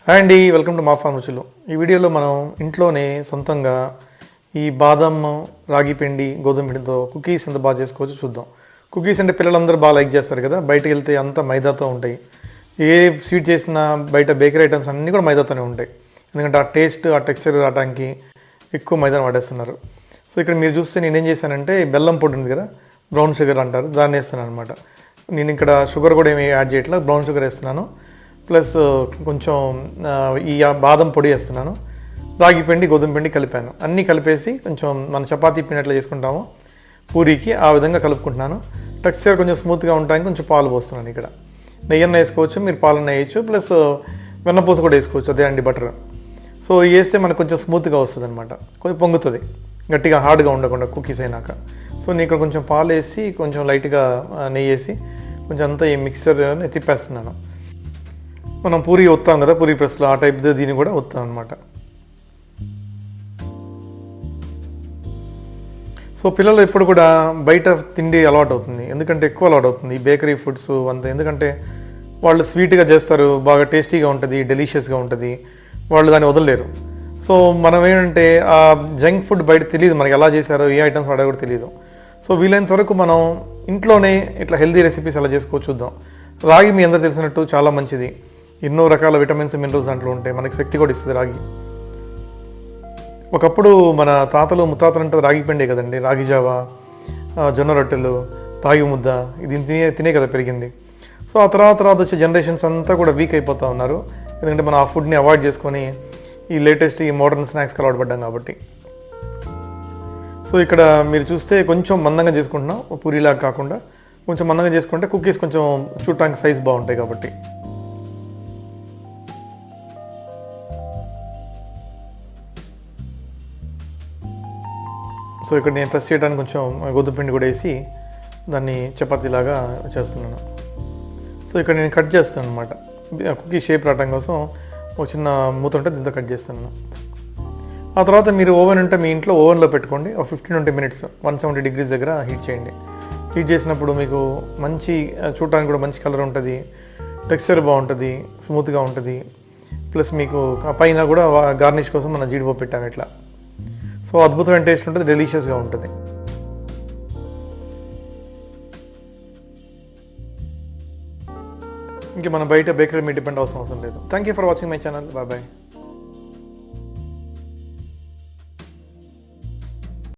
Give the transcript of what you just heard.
Hi అండి, welcome to మా form రుచులు. ఈ వీడియోలో మనం ఇంట్లోనే సొంతంగా ఈ బాదం, రాగి పిండి, గోధుమ పిండితో కుకీస్ ఎంత బాగా చేసుకోవచ్చో చూద్దాం. కుకీస్ అంటే పిల్లలందరూ బాగా లైక్ చేస్తారు కదా. బయటకు వెళ్తే అంతా మైదాతో ఉంటాయి. ఏ స్వీట్ చేసినా బయట బేకరీ ఐటమ్స్ అన్నీ కూడా మైదాతోనే ఉంటాయి. ఎందుకంటే ఆ టేస్ట్, ఆ టెక్స్చర్ రావడానికి ఎక్కువ మైదాను వాడేస్తున్నారు. సో ఇక్కడ మీరు చూస్తే నేనేం చేశానంటే బెల్లం పొడి ఉంది కదా, బ్రౌన్ షుగర్ అంటారు, దాన్ని వేస్తున్నాను అనమాట. నేను ఇక్కడ షుగర్ కూడా ఏమి యాడ్ చేయట్లేదు, బ్రౌన్ షుగర్ వేస్తున్నాను. ప్లస్ కొంచెం ఈ బాదం పొడి వేస్తున్నాను. రాగి పిండి, గోధుమ పిండి కలిపాను. అన్నీ కలిపేసి కొంచెం మన చపాతీ పిండి ఎట్లా చేసుకుంటామో పూరీకి ఆ విధంగా కలుపుకుంటున్నాను. టెక్స్చర్ కొంచెం స్మూత్గా ఉండడానికి కొంచెం పాలు పోస్తున్నాను. ఇక్కడ నెయ్యన్న వేసుకోవచ్చు, మీరు పాలన్న వేయచ్చు, ప్లస్ వెన్నపూస కూడా వేసుకోవచ్చు, అదే అండి బటర్. సో వేస్తే మనకు కొంచెం స్మూత్గా వస్తుంది అనమాట, కొంచెం పొంగుతుంది, గట్టిగా హార్డ్గా ఉండకుండా కుకీస్ అయినాక. సో నేను ఇక్కడ కొంచెం పాలు వేసి కొంచెం లైట్గా నెయ్యి వేసి కొంచెం అంతా ఈ మిక్సర్ తిప్పేస్తున్నాను. మనం పూరి వస్తాం కదా పూరి ప్రెస్లో, ఆ టైప్ దీన్ని కూడా వస్తాం అనమాట. సో పిల్లలు ఎప్పుడు కూడా బయట తిండి అలవాటు అవుతుంది, ఎందుకంటే ఎక్కువ అలవాటు అవుతుంది ఈ బేకరీ ఫుడ్స్ అంతా. ఎందుకంటే వాళ్ళు స్వీట్గా చేస్తారు, బాగా టేస్టీగా ఉంటుంది, డెలిషియస్గా ఉంటుంది, వాళ్ళు దాన్ని వదలలేరు. సో మనం ఏంటంటే ఆ జంక్ ఫుడ్ బయట తెలియదు మనకి, ఎలా చేశారో ఏ ఐటమ్స్ వాడో కూడా తెలియదు. సో వీలైనంత వరకు మనం ఇంట్లోనే ఇట్లా హెల్తీ రెసిపీస్ ఎలా చేసుకోవచ్చు చూద్దాం. రాగి మీ అందరూ తెలిసినట్టు చాలా మంచిది, ఎన్నో రకాల విటమిన్స్, మినరల్స్ దాంట్లో ఉంటాయి, మనకి శక్తి కూడా ఇస్తుంది రాగి. ఒకప్పుడు మన తాతలు ముత్తాతలు అంటే రాగి పిండే కదండి, రాగి జావా, జొన్న రొట్టెలు, రాగి ముద్ద, ఇది తినే కదా పెరిగింది. సో ఆ తర్వాత వచ్చే జనరేషన్స్ అంతా కూడా వీక్ అయిపోతూ ఉన్నారు, ఎందుకంటే మనం ఆ ఫుడ్ని అవాయిడ్ చేసుకొని ఈ లేటెస్ట్ ఈ మోడర్న్ స్నాక్స్కి అలవాటు పడ్డాం కాబట్టి. సో ఇక్కడ మీరు చూస్తే కొంచెం మందంగా చేసుకుంటున్నాం, పూరీలాగా కాకుండా కొంచెం మందంగా చేసుకుంటే కుకీస్ కొంచెం చూడటానికి సైజ్ బాగుంటాయి కాబట్టి. సో ఇక్కడ నేను ప్రెస్ చేయడానికి కొంచెం గోధుమ పిండి కూడా వేసి దాన్ని చపాతీలాగా చేస్తున్నాను. సో ఇక్కడ నేను కట్ చేస్తాను అనమాట, కుకీ షేప్ రావడం కోసం ఒక చిన్న మూత ఉంటే దీంతో కట్ చేస్తున్నాను. ఆ తర్వాత మీరు ఓవెన్ ఉంటే మీ ఇంట్లో ఓవెన్లో పెట్టుకోండి, ఒక 15-20 మినిట్స్ 170 degrees దగ్గర హీట్ చేయండి. హీట్ చేసినప్పుడు మీకు మంచి చూడటానికి కూడా మంచి కలర్ ఉంటుంది, టెక్స్చర్ బాగుంటుంది, స్మూత్గా ఉంటుంది. ప్లస్ మీకు పైన కూడా గార్నిష్ కోసం మనం జీడిపప్పు పెట్టాము ఇట్లా. సో అద్భుతమైన టేస్ట్ ఉంటుంది, డెలిషియస్గా ఉంటుంది. ఇంక మనం బయట బేకరీ మీద డిపెండ్ అవసరం లేదు. Thank you for watching my channel. Bye bye.